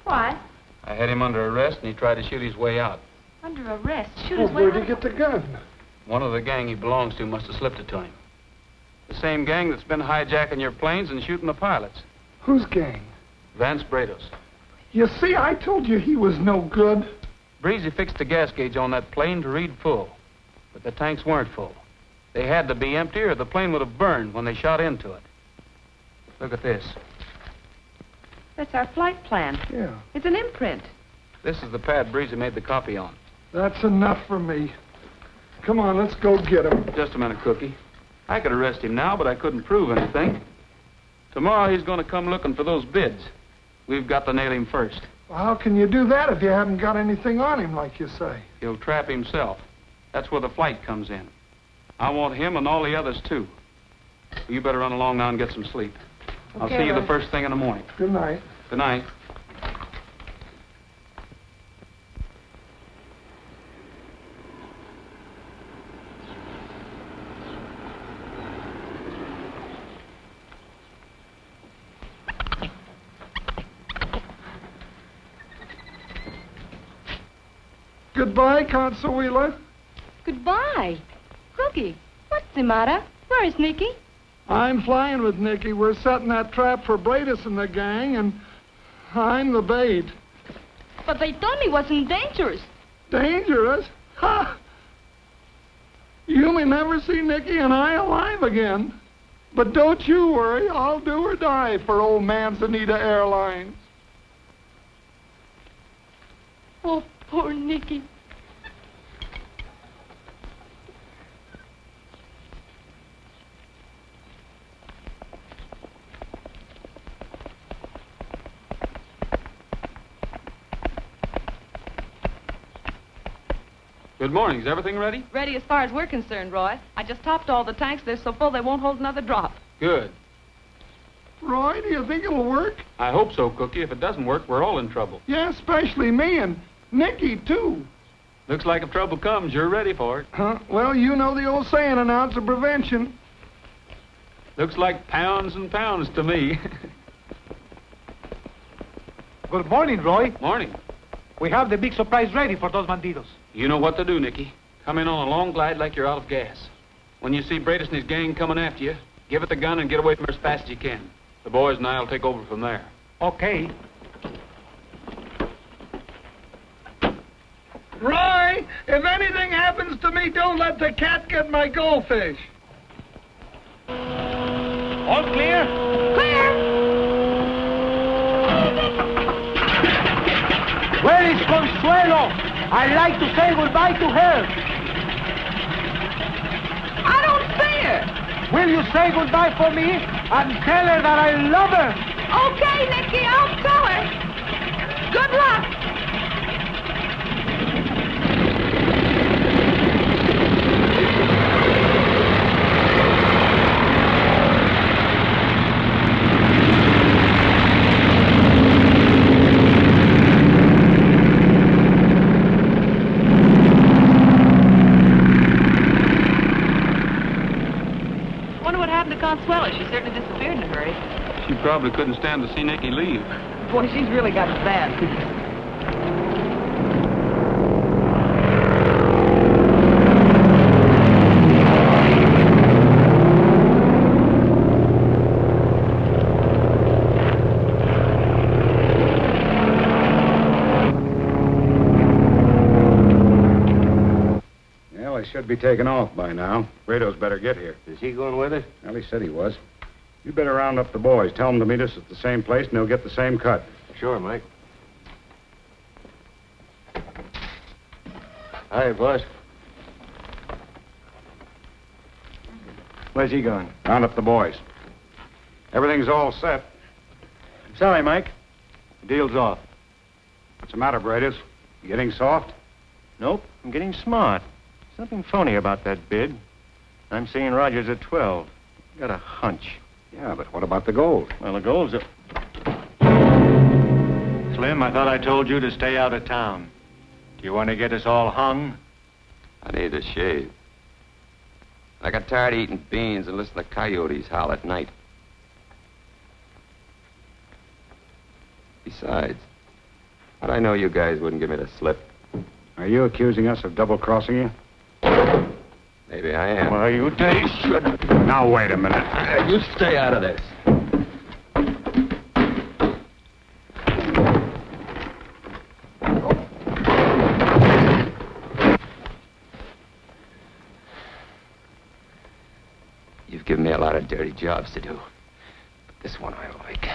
Why? I had him under arrest, and he tried to shoot his way out. Under arrest. Shoot his way Where'd out. he get the gun? One of the gang he belongs to must have slipped it to him. The same gang that's been hijacking your planes and shooting the pilots. Whose gang? Desperadoes. You see, I told you he was no good. Breezy fixed the gas gauge on that plane to read full, but the tanks weren't full. They had to be empty or the plane would have burned when they shot into it. Look at this. That's our flight plan. Yeah. It's an imprint. This is the pad Breezy made the copy on. That's enough for me. Come on, let's go get him. Just a minute, Cookie. I could arrest him now, but I couldn't prove anything. Tomorrow he's going to come looking for those bids. We've got to nail him first. Well, how can you do that if you haven't got anything on him, like you say? He'll trap himself. That's where the flight comes in. I want him and all the others, too. You better run along now and get some sleep. I'll see you the first thing in the morning. Good night. Good night. Goodbye, Consuela. Goodbye. Cookie, what's the matter? Where is Nicky? I'm flying with Nicky. We're setting that trap for Bradus and the gang, and I'm the bait. But they told me it wasn't dangerous. Dangerous? Ha! You may never see Nicky and I alive again. But don't you worry, I'll do or die for old Manzanita Airlines. Oh, poor Nicky. Good morning. Is everything ready? Ready as far as we're concerned, Roy. I just topped all the tanks. They're so full they won't hold another drop. Good. Roy, do you think it'll work? I hope so, Cookie. If it doesn't work, we're all in trouble. Yeah, especially me and Nicky, too. Looks like if trouble comes, you're ready for it. Huh? Well, you know the old saying, an ounce of prevention. Looks like pounds and pounds to me. Good morning, Roy. Morning. We have the big surprise ready for those bandidos. You know what to do, Nicky. Come in on a long glide like you're out of gas. When you see Bradus and his gang coming after you, give it the gun and get away from her as fast as you can. The boys and I'll take over from there. Okay. Roy, if anything happens to me, don't let the cat get my goldfish. All clear? Clear! Where is Consuelo? I'd like to say goodbye to her. I don't see her. Will you say goodbye for me and tell her that I love her? Okay, Nicky, I'll tell her. Good luck. Consuela, she certainly disappeared in a hurry. She probably couldn't stand to see Nicky leave. Boy, she's really got it bad. Well, they should be taking off by now. Brado's better get here. Is he going with us? Well, he said he was. You better round up the boys. Tell them to meet us at the same place, and they'll get the same cut. Sure, Mike. Hi, boss. Where's he going? Round up the boys. Everything's all set. I'm sorry, Mike. The deal's off. What's the matter, Bradus? You getting soft? Nope, I'm getting smart. Something phony about that bid. I'm seeing Rogers at 12. Got a hunch. Yeah, but what about the gold? Well, the gold's a... Slim, I thought I told you to stay out of town. Do you want to get us all hung? I need a shave. I got tired of eating beans and listening to coyotes howl at night. Besides, how'd I know you guys wouldn't give me the slip? Are you accusing us of double-crossing you? Maybe I am. Well, you should. Now, wait a minute. You stay out of this. You've given me a lot of dirty jobs to do. But this one I like.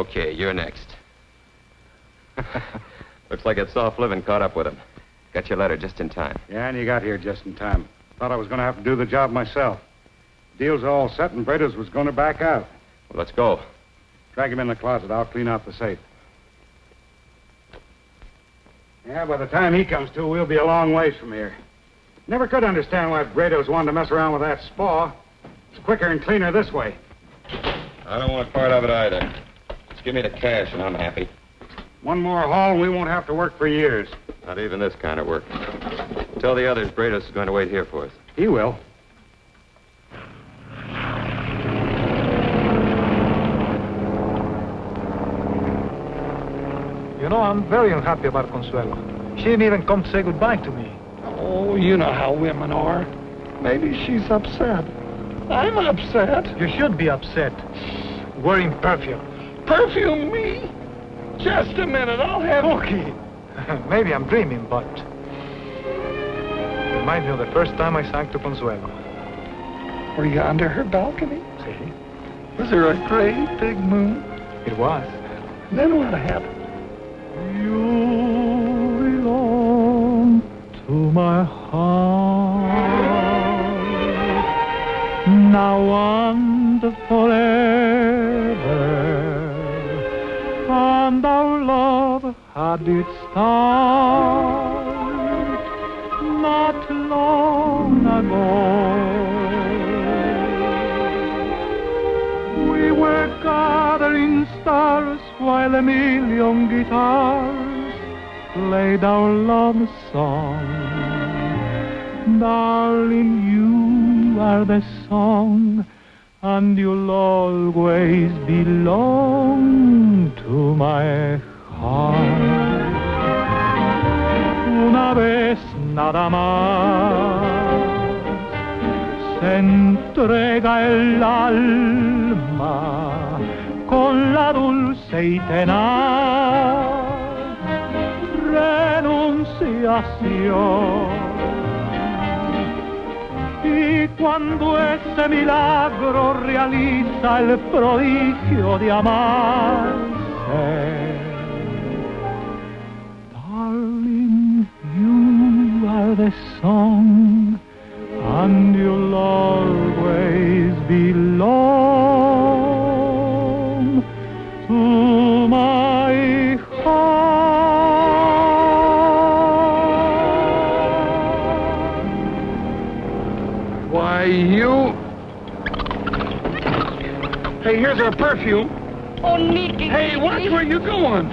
Okay, you're next. Looks like that soft living caught up with him. Got your letter just in time. Yeah, and you got here just in time. Thought I was going to have to do the job myself. Deal's all set, and Brados was going to back out. Well, let's go. Drag him in the closet. I'll clean out the safe. Yeah, by the time he comes to, we'll be a long ways from here. Never could understand why Brados wanted to mess around with that spa. It's quicker and cleaner this way. I don't want part of it either. Just give me the cash and I'm happy. One more haul and we won't have to work for years. Not even this kind of work. Tell the others Brados is going to wait here for us. He will. You know, I'm very unhappy about Consuelo. She didn't even come to say goodbye to me. Oh, you know how women are. Maybe she's upset. I'm upset. You should be upset. Wearing perfume. Perfume me? Just a minute, I'll have... Okay. Maybe I'm dreaming, but... Remind me of the first time I sang to Consuelo. Were you under her balcony? See? Was there a great big moon? It was. Then what happened? You belong to my heart, now and forever, and our love had its start not long ago. We were gathering stars while a million guitars played our love song. Darling, you are the song, and you'll always belong to my heart. Una vez nada más se entrega el alma con la dulce y tenaz renunciación. Y cuando ese milagro realiza el prodigio de amarse, darling, you are the song, and you'll always belong to my heart. Why, you... Hey, here's our perfume. Oh, Nicky. Hey, watch where you're going.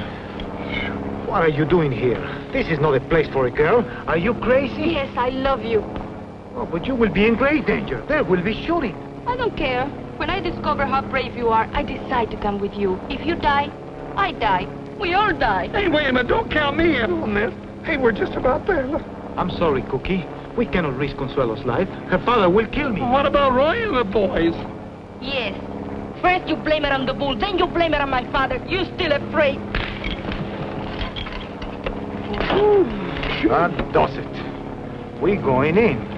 What are you doing here? This is not a place for a girl. Are you crazy? Yes, I love you. Oh, but you will be in great danger. There will be shooting. I don't care. When I discover how brave you are, I decide to come with you. If you die, I die. We all die. Hey, wait a minute. Don't count me in on this. Hey, we're just about there. Look. I'm sorry, Cookie. We cannot risk Consuelo's life. Her father will kill me. What about Roy and the boys? Yes. First you blame it on the bull, then you blame it on my father. You still afraid. That does it. We going in.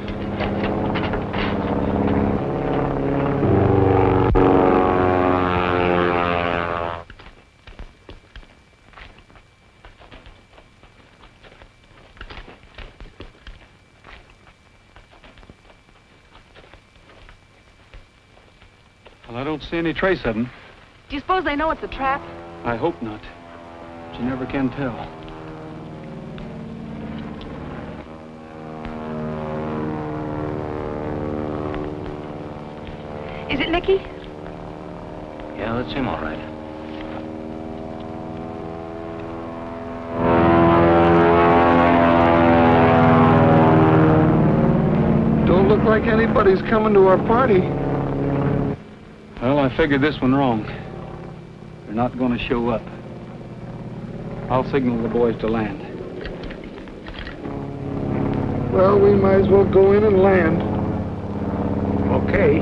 Well, I don't see any trace of them. Do you suppose they know it's a trap? I hope not. But you never can tell. Is it Nicky? Yeah, that's him, all right. Don't look like anybody's coming to our party. Well, I figured this one wrong. They're not going to show up. I'll signal the boys to land. Well, we might as well go in and land. Okay.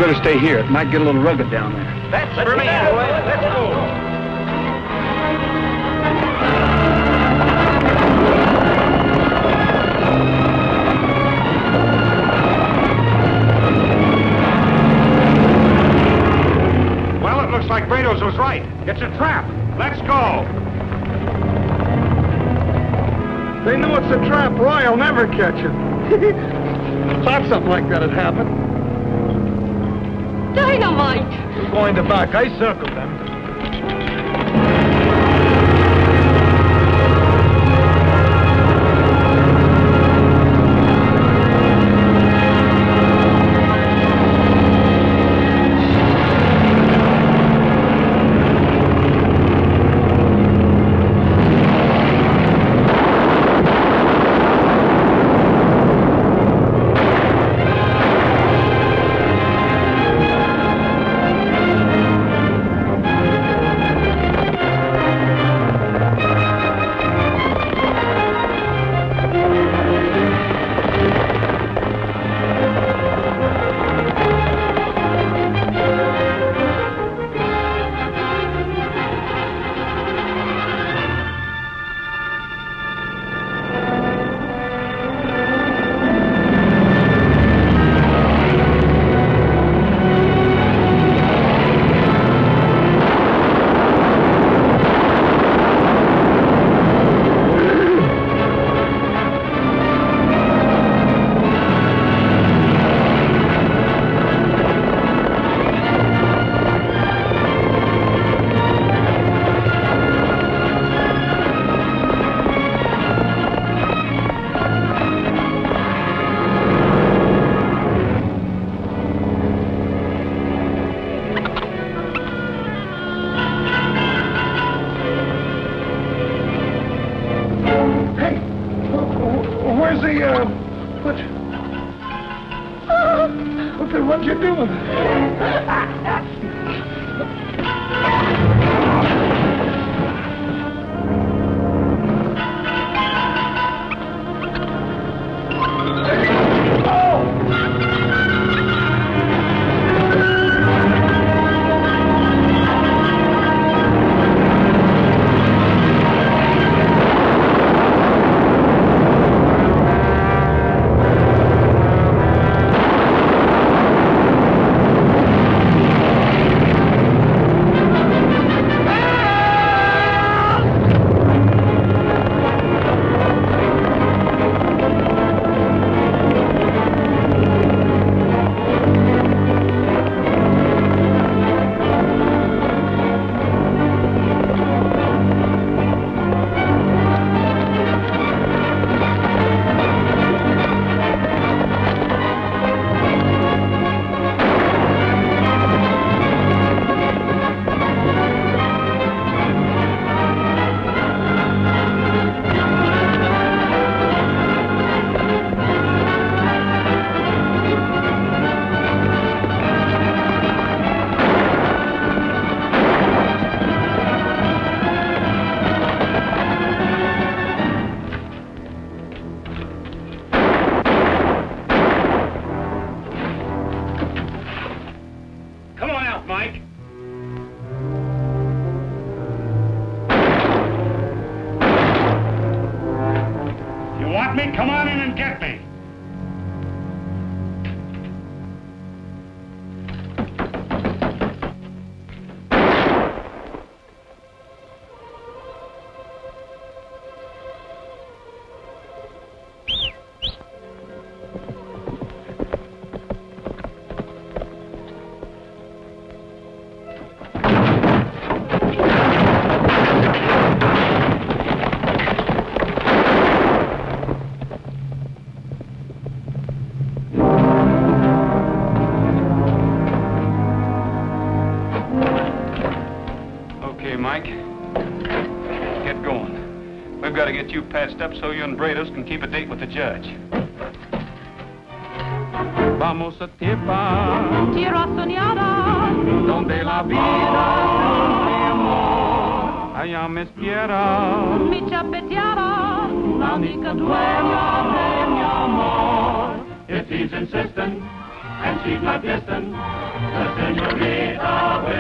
better stay here. It might get a little rugged down there. That's for me, boy. Let's go. Well, it looks like Desperadoes was right. It's a trap. Let's go. They know it's a trap. Roy will never catch it. Thought something like that had happened. Dynamite! We're going to back. I circled them. What you doing? Come on in and get me. You patched up so you and Desperadoes can keep a date with the judge. Vamos a tierra soñada, donde la vida siempre amor. Allá me espera mi chapeteada, la única dueña de mi amor. If he's insistent and she's not distant, The senorita will